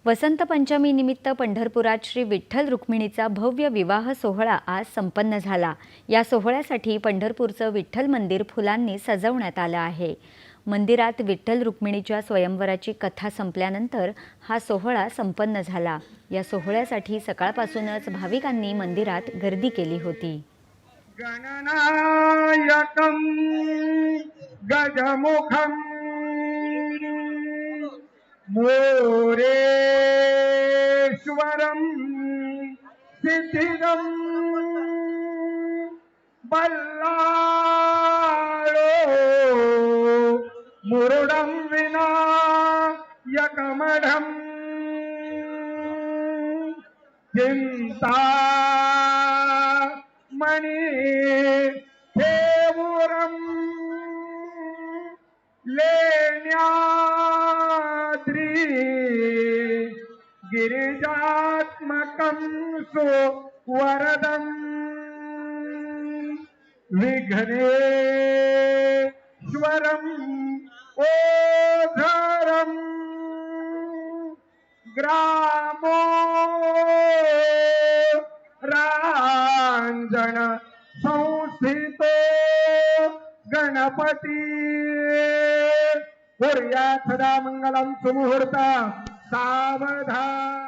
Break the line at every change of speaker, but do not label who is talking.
वसंत पंचमी निमित्त पंढरपुरात श्री विठ्ठल रुक्मिणीचा भव्य विवाह सोहळा आज संपन्न झाला। या सोहळ्यासाठी पंढरपूरचं विठ्ठल मंदिर फुलांनी सजवण्यात आलं आहे। मंदिरात विठ्ठल रुक्मिणीच्या स्वयंवराची कथा संपल्यानंतर हा सोहळा संपन्न झाला। या सोहळ्यासाठी सकाळपासूनच भाविकांनी मंदिरात गर्दी केली होती।
गणनायकं गजमुखं मोरेश्वरं सिद्धिदं बल्लाळो मुरुडं विनायकमढं चिंतामणि देवुरं लेण्याद्रि गिरिजात्मकं सुवरदं विघ्नेश्वरं ओझरं ग्रामो रांजन संस्थितो गणपती कुर्यात् सदा मंगलं सुमुहूर्त सावधान।